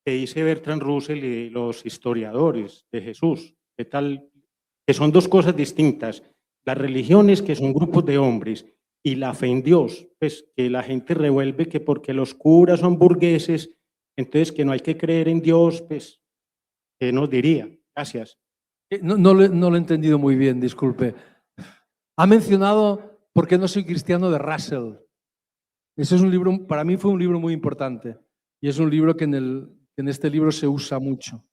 dice Bertrand Russell y los historiadores de Jesús? ¿Qué tal? Que son 2 cosas distintas. Las religiones, que son grupos de hombres, y la fe en Dios, pues que la gente revuelve que porque los curas son burgueses, entonces que no hay que creer en Dios, pues, ¿qué nos diría? Gracias. No lo he entendido muy bien, disculpe. Ha mencionado ¿Por qué no soy cristiano? De Russell. Ese es un libro, para mí fue un libro muy importante, y es un libro que en este libro se usa mucho.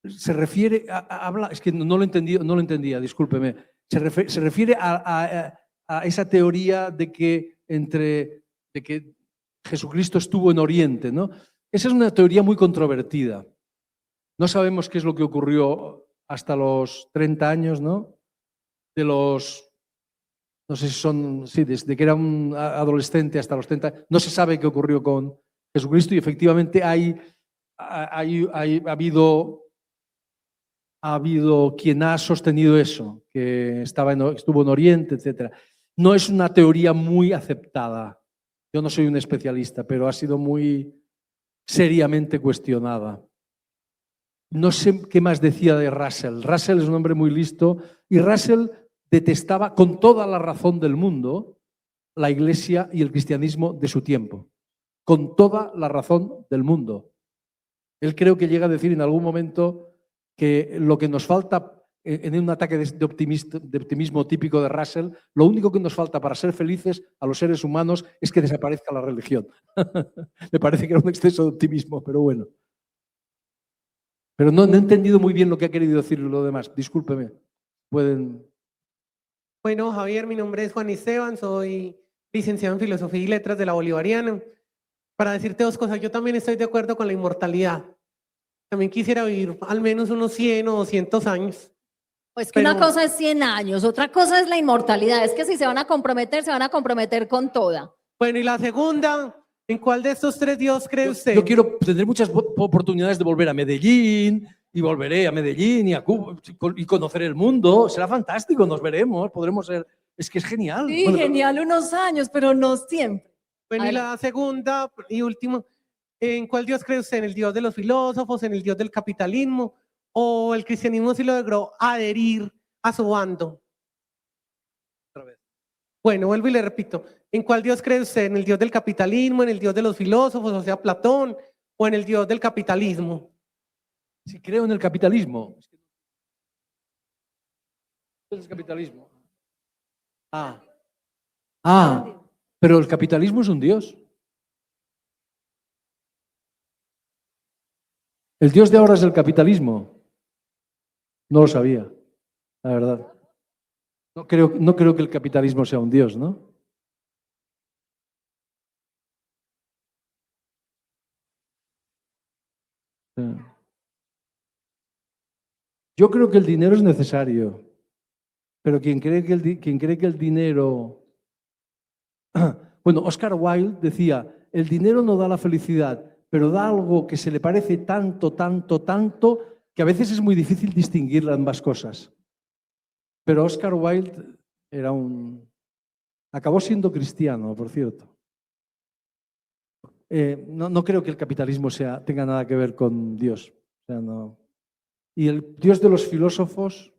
Se refiere, habla, es que no lo entendía, discúlpeme. Se refiere a esa teoría de que Jesucristo estuvo en Oriente, ¿no? Esa es una teoría muy controvertida. No sabemos qué es lo que ocurrió hasta los 30 años, ¿no? No sé si son, sí, desde que era un adolescente hasta los 30, no se sabe qué ocurrió con Jesucristo, y efectivamente ha habido quien ha sostenido eso, que estuvo en Oriente, etc. No es una teoría muy aceptada. Yo no soy un especialista, pero ha sido muy seriamente cuestionada. No sé qué más decía de Russell. Russell es un hombre muy listo, y Russell detestaba con toda la razón del mundo la Iglesia y el cristianismo de su tiempo. Con toda la razón del mundo. Él creo que llega a decir en algún momento que lo que nos falta en un ataque de optimismo típico de Russell, lo único que nos falta para ser felices a los seres humanos es que desaparezca la religión. Me parece que era un exceso de optimismo, pero bueno. Pero no he entendido muy bien lo que ha querido decir lo demás. Discúlpeme. Pueden... Bueno, Javier, mi nombre es Juan Esteban, soy licenciado en Filosofía y Letras de la Bolivariana. Para decirte 2 cosas, yo también estoy de acuerdo con la inmortalidad. También quisiera vivir al menos unos 100 o 200 años. Pues que una cosa es 100 años, otra cosa es la inmortalidad. Es que si se van a comprometer con toda. Bueno, y la segunda, ¿en cuál de estos 3 Dios cree usted? Yo quiero tener muchas oportunidades de volver a Medellín, y volveré a Medellín y a Cuba y conocer el mundo. Será fantástico, nos veremos, podremos ser... Es que es genial. Sí, bueno, genial unos años, pero no siempre. Bueno, y la segunda y última, ¿en cuál Dios cree usted? ¿En el Dios de los filósofos, en el Dios del capitalismo, o el cristianismo sí logró adherir a su bando? Otra vez. Bueno, vuelvo y le repito, ¿en cuál Dios cree usted? ¿En el Dios del capitalismo, en el Dios de los filósofos, o sea, Platón, o en el Dios del capitalismo? Si creo en el capitalismo. ¿Qué es el capitalismo? Pero el capitalismo es un dios. El dios de ahora es el capitalismo. No lo sabía, la verdad. No creo que el capitalismo sea un dios, ¿no? Sí. Yo creo que el dinero es necesario, pero quien cree que el dinero... Bueno, Oscar Wilde decía, el dinero no da la felicidad, pero da algo que se le parece tanto, tanto, tanto, que a veces es muy difícil distinguir ambas cosas. Pero Oscar Wilde acabó siendo cristiano, por cierto. No creo que el capitalismo tenga nada que ver con Dios. O sea, no. Y el Dios de los filósofos,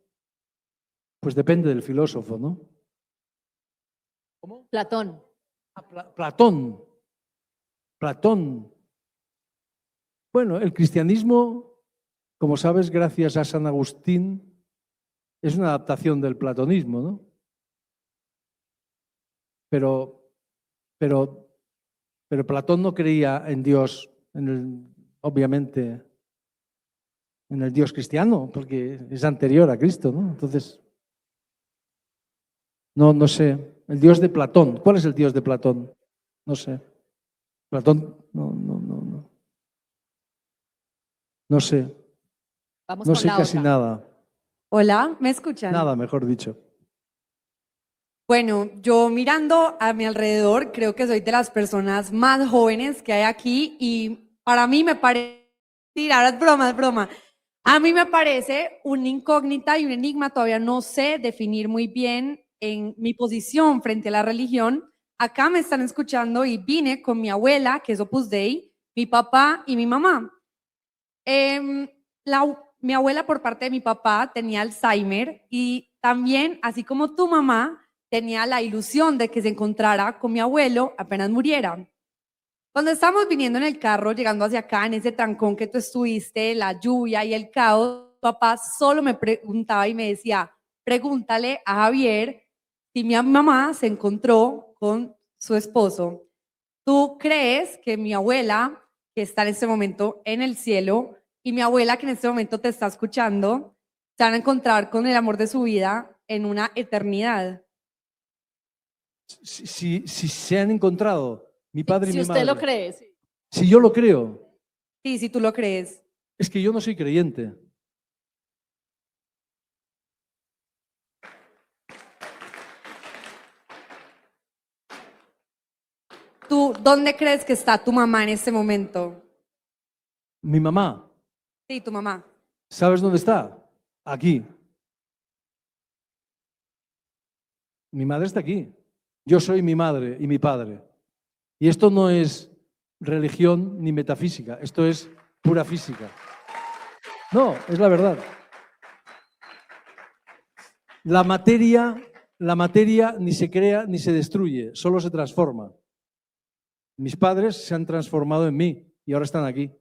pues depende del filósofo, ¿no? ¿Cómo? Platón. Platón. Bueno, el cristianismo, como sabes, gracias a San Agustín, es una adaptación del platonismo, ¿no? Pero Platón no creía en Dios, obviamente, en el Dios cristiano, porque es anterior a Cristo, ¿no? Entonces, no sé. El Dios de Platón. ¿Cuál es el Dios de Platón? No sé. Platón, no. No sé. Vamos No con sé la casi otra. nada. Hola, ¿me escuchan? Nada, mejor dicho. Bueno, yo mirando a mi alrededor, creo que soy de las personas más jóvenes que hay aquí y para mí me parece, ahora es broma. A mí me parece una incógnita y un enigma, todavía no sé definir muy bien en mi posición frente a la religión. Acá me están escuchando y vine con mi abuela, que es Opus Dei, mi papá y mi mamá. Mi abuela por parte de mi papá tenía Alzheimer y también, así como tu mamá, tenía la ilusión de que se encontrara con mi abuelo apenas muriera. Cuando estábamos viniendo en el carro, llegando hacia acá, en ese trancón que tú estuviste, la lluvia y el caos, papá solo me preguntaba y me decía, pregúntale a Javier si mi mamá se encontró con su esposo. ¿Tú crees que mi abuela, que está en este momento en el cielo, y mi abuela, que en este momento te está escuchando, se van a encontrar con el amor de su vida en una eternidad? Si se han encontrado mi padre y Si mi usted lo madre. cree, sí. Si yo lo creo, Sí, si tú lo crees. es que yo no soy creyente. ¿Tú dónde crees que está tu mamá en este momento? Mi mamá, Sí, tu mamá. ¿sabes dónde está? Aquí. Mi madre está aquí. Yo soy mi madre y mi padre. Y esto no es religión ni metafísica, esto es pura física. No, es la verdad. La materia ni se crea ni se destruye, solo se transforma. Mis padres se han transformado en mí y ahora están aquí,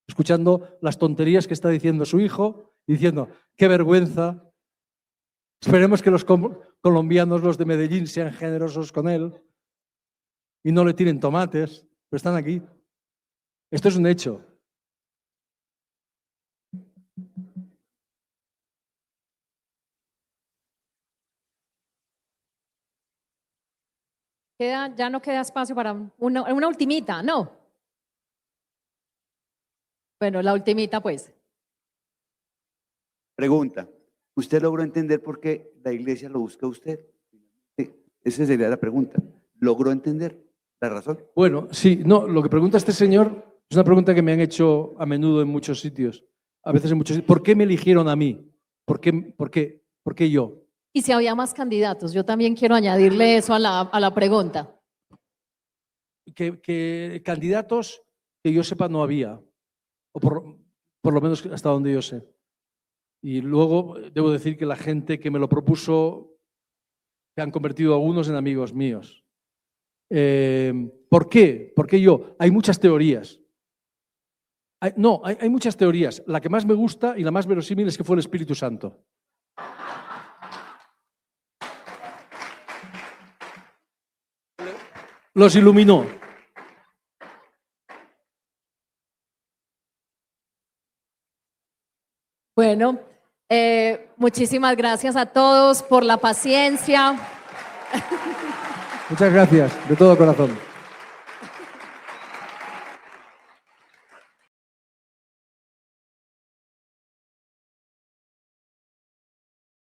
escuchando las tonterías que está diciendo su hijo, diciendo, qué vergüenza. Esperemos que los colombianos, los de Medellín, sean generosos con él y no le tiren tomates, pero están aquí. Esto es un hecho. Ya no queda espacio para una ultimita, ¿no? Bueno, la ultimita pues. Pregunta, ¿usted logró entender por qué la iglesia lo busca a usted? Sí, esa sería la pregunta. ¿Logró entender la razón? Bueno, sí, no, lo que pregunta este señor es una pregunta que me han hecho a menudo en muchos sitios, a veces en muchos sitios. ¿Por qué me eligieron a mí? ¿Por qué yo? Y si había más candidatos, yo también quiero añadirle eso a la pregunta. Que candidatos que yo sepa no había, o por lo menos hasta donde yo sé. Y luego debo decir que la gente que me lo propuso se han convertido algunos en amigos míos. ¿Por qué? ¿Por qué yo? Hay muchas teorías. Hay muchas teorías. La que más me gusta y la más verosímil es que fue el Espíritu Santo. los iluminó. Bueno, muchísimas gracias a todos por la paciencia. Muchas gracias, de todo corazón.